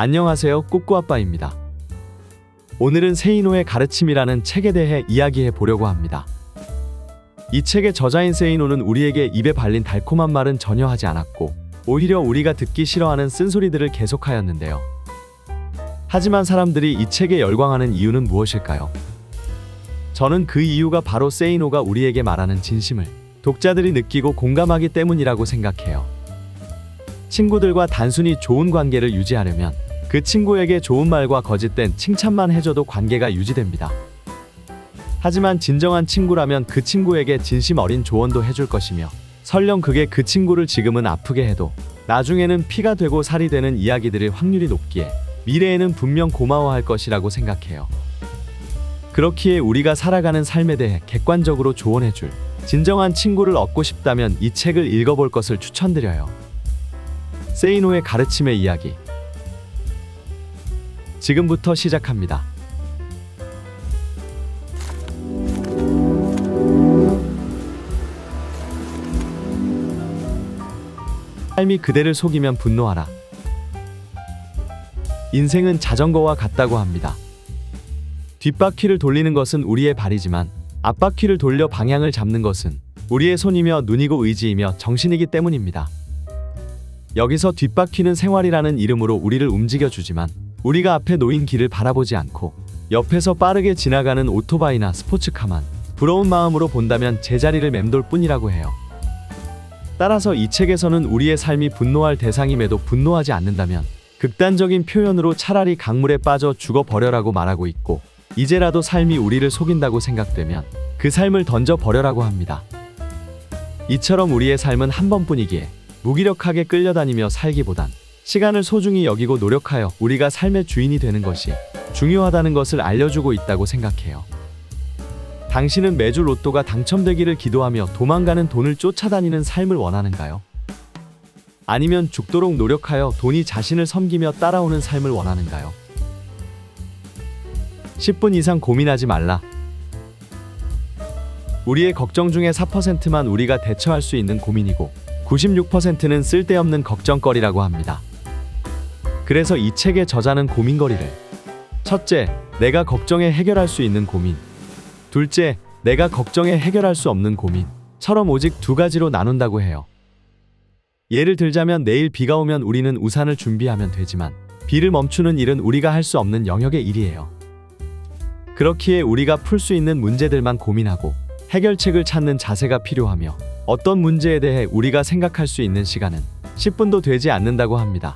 안녕하세요, 꾸꾸아빠입니다. 오늘은 세이노의 가르침이라는 책에 대해 이야기해 보려고 합니다. 이 책의 저자인 세이노는 우리에게 입에 발린 달콤한 말은 전혀 하지 않았고 오히려 우리가 듣기 싫어하는 쓴소리들을 계속하였는데요. 하지만 사람들이 이 책에 열광하는 이유는 무엇일까요? 저는 그 이유가 바로 세이노가 우리에게 말하는 진심을 독자들이 느끼고 공감하기 때문이라고 생각해요. 친구들과 단순히 좋은 관계를 유지하려면 그 친구에게 좋은 말과 거짓된 칭찬만 해줘도 관계가 유지됩니다. 하지만 진정한 친구라면 그 친구에게 진심 어린 조언도 해줄 것이며 설령 그게 그 친구를 지금은 아프게 해도 나중에는 피가 되고 살이 되는 이야기들일 확률이 높기에 미래에는 분명 고마워할 것이라고 생각해요. 그렇기에 우리가 살아가는 삶에 대해 객관적으로 조언해줄 진정한 친구를 얻고 싶다면 이 책을 읽어볼 것을 추천드려요. 세이노의 가르침의 이야기. 지금부터 시작합니다. 삶이 그대를 속이면 분노하라. 인생은 자전거와 같다고 합니다. 뒷바퀴를 돌리는 것은 우리의 발이지만 앞바퀴를 돌려 방향을 잡는 것은 우리의 손이며 눈이고 의지이며 정신이기 때문입니다. 여기서 뒷바퀴는 생활이라는 이름으로 우리를 움직여주지만 우리가 앞에 놓인 길을 바라보지 않고 옆에서 빠르게 지나가는 오토바이나 스포츠카만 부러운 마음으로 본다면 제자리를 맴돌 뿐이라고 해요. 따라서 이 책에서는 우리의 삶이 분노할 대상임에도 분노하지 않는다면 극단적인 표현으로 차라리 강물에 빠져 죽어버려라고 말하고 있고 이제라도 삶이 우리를 속인다고 생각되면 그 삶을 던져버려라고 합니다. 이처럼 우리의 삶은 한 번뿐이기에 무기력하게 끌려다니며 살기보단 시간을 소중히 여기고 노력하여 우리가 삶의 주인이 되는 것이 중요하다는 것을 알려주고 있다고 생각해요. 당신은 매주 로또가 당첨되기를 기도하며 도망가는 돈을 쫓아다니는 삶을 원하는가요? 아니면 죽도록 노력하여 돈이 자신을 섬기며 따라오는 삶을 원하는가요? 10분 이상 고민하지 말라. 우리의 걱정 중에 4%만 우리가 대처할 수 있는 고민이고 96%는 쓸데없는 걱정거리라고 합니다. 그래서 이 책의 저자는 고민거리를 첫째, 내가 걱정해 해결할 수 있는 고민, 둘째, 내가 걱정해 해결할 수 없는 고민처럼 오직 두 가지로 나눈다고 해요. 예를 들자면 내일 비가 오면 우리는 우산을 준비하면 되지만 비를 멈추는 일은 우리가 할 수 없는 영역의 일이에요. 그렇기에 우리가 풀 수 있는 문제들만 고민하고 해결책을 찾는 자세가 필요하며 어떤 문제에 대해 우리가 생각할 수 있는 시간은 10분도 되지 않는다고 합니다.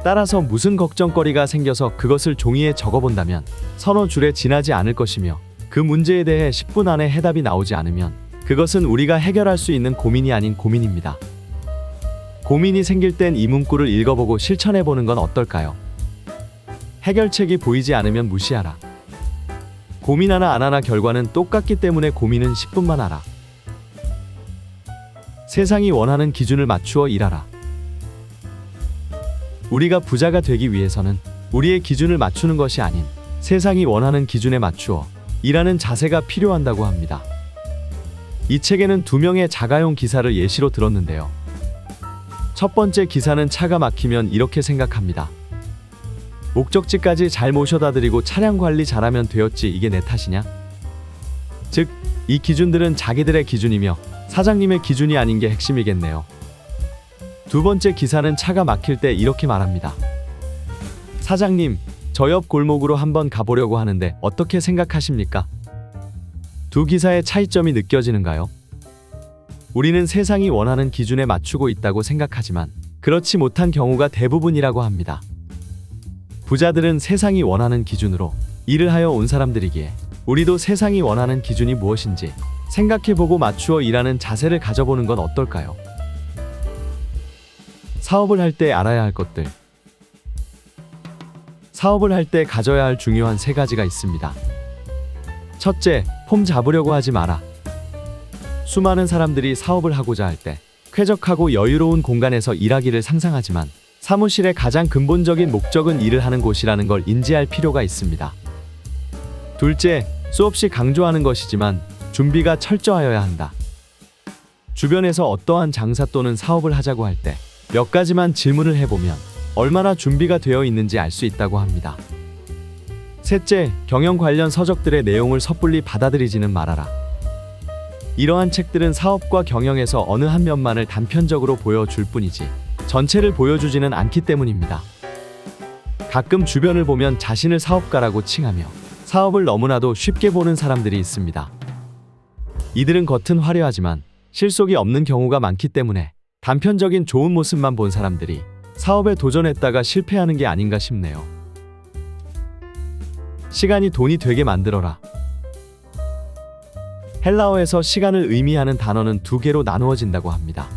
따라서 무슨 걱정거리가 생겨서 그것을 종이에 적어본다면 서너 줄에 지나지 않을 것이며 그 문제에 대해 10분 안에 해답이 나오지 않으면 그것은 우리가 해결할 수 있는 고민이 아닌 고민입니다. 고민이 생길 땐 이 문구를 읽어보고 실천해보는 건 어떨까요? 해결책이 보이지 않으면 무시하라. 고민하나 안 하나 결과는 똑같기 때문에 고민은 10분만 하라. 세상이 원하는 기준을 맞추어 일하라. 우리가 부자가 되기 위해서는 우리의 기준을 맞추는 것이 아닌 세상이 원하는 기준에 맞추어 일하는 자세가 필요한다고 합니다. 이 책에는 2명의 자가용 기사를 예시로 들었는데요. 첫 번째 기사는 차가 막히면 이렇게 생각합니다. 목적지까지 잘 모셔다 드리고 차량 관리 잘하면 되었지 이게 내 탓이냐? 즉, 이 기준들은 자기들의 기준이며 사장님의 기준이 아닌 게 핵심이겠네요. 두 번째 기사는 차가 막힐 때 이렇게 말합니다. 사장님, 저 옆 골목으로 한번 가보려고 하는데 어떻게 생각하십니까? 두 기사의 차이점이 느껴지는가요? 우리는 세상이 원하는 기준에 맞추고 있다고 생각하지만 그렇지 못한 경우가 대부분이라고 합니다. 부자들은 세상이 원하는 기준으로 일을 하여 온 사람들이기에 우리도 세상이 원하는 기준이 무엇인지 생각해보고 맞추어 일하는 자세를 가져보는 건 어떨까요? 사업을 할 때 알아야 할 것들. 사업을 할 때 가져야 할 중요한 3가지가 있습니다. 첫째, 폼 잡으려고 하지 마라. 수많은 사람들이 사업을 하고자 할 때 쾌적하고 여유로운 공간에서 일하기를 상상하지만 사무실의 가장 근본적인 목적은 일을 하는 곳이라는 걸 인지할 필요가 있습니다. 둘째, 수없이 강조하는 것이지만 준비가 철저하여야 한다. 주변에서 어떠한 장사 또는 사업을 하자고 할 때 몇 가지만 질문을 해보면 얼마나 준비가 되어 있는지 알 수 있다고 합니다. 셋째, 경영 관련 서적들의 내용을 섣불리 받아들이지는 말아라. 이러한 책들은 사업과 경영에서 어느 한 면만을 단편적으로 보여줄 뿐이지 전체를 보여주지는 않기 때문입니다. 가끔 주변을 보면 자신을 사업가라고 칭하며 사업을 너무나도 쉽게 보는 사람들이 있습니다. 이들은 겉은 화려하지만 실속이 없는 경우가 많기 때문에 단편적인 좋은 모습만 본 사람들이 사업에 도전했다가 실패하는 게 아닌가 싶네요. 시간이 돈이 되게 만들어라. 헬라어에서 시간을 의미하는 단어는 두 개로 나누어진다고 합니다.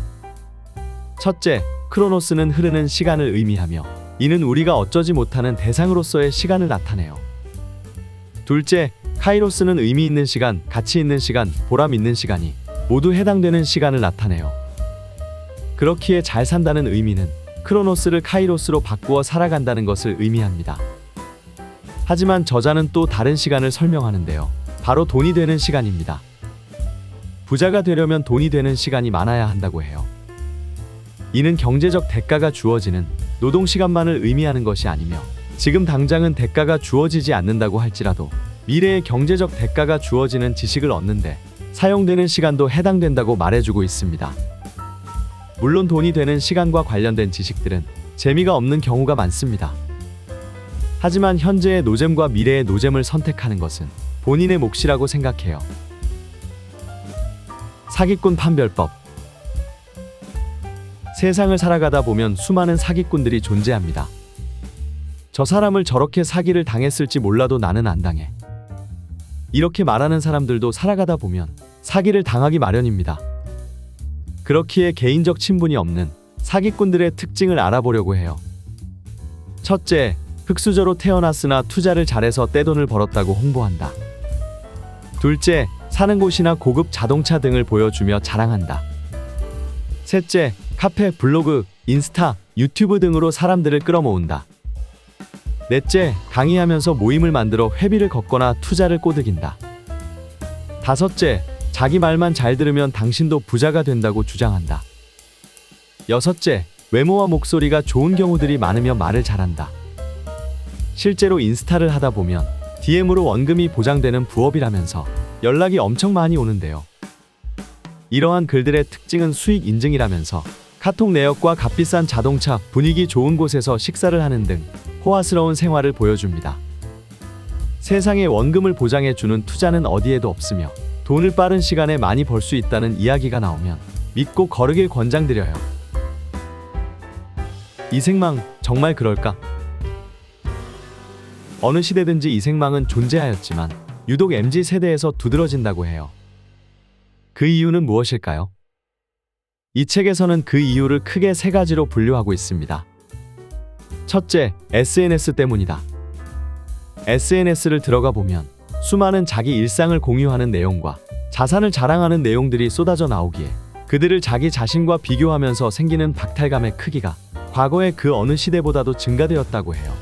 첫째, 크로노스는 흐르는 시간을 의미하며 이는 우리가 어쩌지 못하는 대상으로서의 시간을 나타내요. 둘째, 카이로스는 의미 있는 시간, 가치 있는 시간, 보람 있는 시간이 모두 해당되는 시간을 나타내요. 그렇기에 잘 산다는 의미는 크로노스를 카이로스로 바꾸어 살아간다는 것을 의미합니다. 하지만 저자는 또 다른 시간을 설명하는데요. 바로 돈이 되는 시간입니다. 부자가 되려면 돈이 되는 시간이 많아야 한다고 해요. 이는 경제적 대가가 주어지는 노동시간만을 의미하는 것이 아니며 지금 당장은 대가가 주어지지 않는다고 할지라도 미래의 경제적 대가가 주어지는 지식을 얻는데 사용되는 시간도 해당된다고 말해주고 있습니다. 물론 돈이 되는 시간과 관련된 지식들은 재미가 없는 경우가 많습니다. 하지만 현재의 노잼과 미래의 노잼을 선택하는 것은 본인의 몫이라고 생각해요. 사기꾼 판별법. 세상을 살아가다 보면 수많은 사기꾼들이 존재합니다. 저 사람을 저렇게 사기를 당했을지 몰라도 나는 안 당해. 이렇게 말하는 사람들도 살아가다 보면 사기를 당하기 마련입니다. 그렇기에 개인적 친분이 없는 사기꾼들의 특징을 알아보려고 해요. 첫째, 흙수저로 태어났으나 투자를 잘해서 떼돈을 벌었다고 홍보한다. 둘째, 사는 곳이나 고급 자동차 등을 보여주며 자랑한다. 셋째, 카페, 블로그, 인스타, 유튜브 등으로 사람들을 끌어모은다. 넷째, 강의하면서 모임을 만들어 회비를 걷거나 투자를 꼬드긴다. 다섯째, 자기 말만 잘 들으면 당신도 부자가 된다고 주장한다. 여섯째, 외모와 목소리가 좋은 경우들이 많으며 말을 잘한다. 실제로 인스타를 하다 보면 DM으로 원금이 보장되는 부업이라면서 연락이 엄청 많이 오는데요. 이러한 글들의 특징은 수익 인증이라면서 카톡 내역과 값비싼 자동차, 분위기 좋은 곳에서 식사를 하는 등 호화스러운 생활을 보여줍니다. 세상에 원금을 보장해주는 투자는 어디에도 없으며 돈을 빠른 시간에 많이 벌 수 있다는 이야기가 나오면 믿고 거르길 권장드려요. 이 생망, 정말 그럴까? 어느 시대든지 이 생망은 존재하였지만 유독 MZ세대에서 두드러진다고 해요. 그 이유는 무엇일까요? 이 책에서는 그 이유를 크게 세 가지로 분류하고 있습니다. 첫째, SNS 때문이다. SNS를 들어가 보면 수많은 자기 일상을 공유하는 내용과 자산을 자랑하는 내용들이 쏟아져 나오기에 그들을 자기 자신과 비교하면서 생기는 박탈감의 크기가 과거의 그 어느 시대보다도 증가되었다고 해요.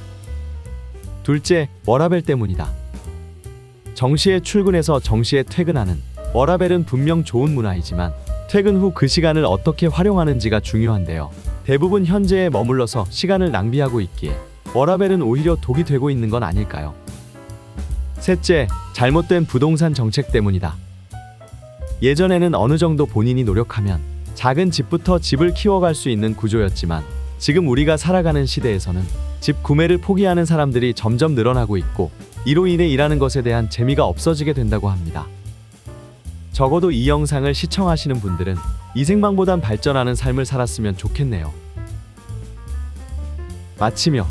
둘째, 워라밸 때문이다. 정시에 출근해서 정시에 퇴근하는 워라밸은 분명 좋은 문화이지만 퇴근 후 그 시간을 어떻게 활용하는지가 중요한데요. 대부분 현재에 머물러서 시간을 낭비하고 있기에 워라밸은 오히려 독이 되고 있는 건 아닐까요? 셋째, 잘못된 부동산 정책 때문이다. 예전에는 어느 정도 본인이 노력하면 작은 집부터 집을 키워갈 수 있는 구조였지만 지금 우리가 살아가는 시대에서는 집 구매를 포기하는 사람들이 점점 늘어나고 있고 이로 인해 일하는 것에 대한 재미가 없어지게 된다고 합니다. 적어도 이 영상을 시청하시는 분들은 이 생망보단 발전하는 삶을 살았으면 좋겠네요. 마치며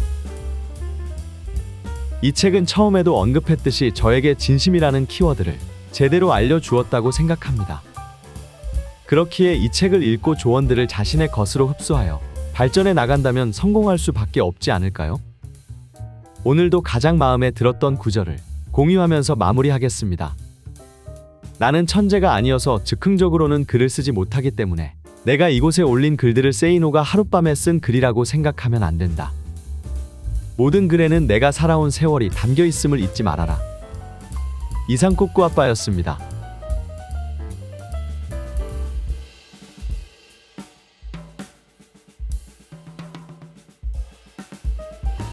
이 책은 처음에도 언급했듯이 저에게 진심이라는 키워드를 제대로 알려주었다고 생각합니다. 그렇기에 이 책을 읽고 조언들을 자신의 것으로 흡수하여 발전해 나간다면 성공할 수밖에 없지 않을까요? 오늘도 가장 마음에 들었던 구절을 공유하면서 마무리하겠습니다. 나는 천재가 아니어서 즉흥적으로는 글을 쓰지 못하기 때문에 내가 이곳에 올린 글들을 세이노가 하룻밤에 쓴 글이라고 생각하면 안 된다. 모든 글에는 내가 살아온 세월이 담겨 있음을 잊지 말아라. 이상 꼬꼬아빠였습니다.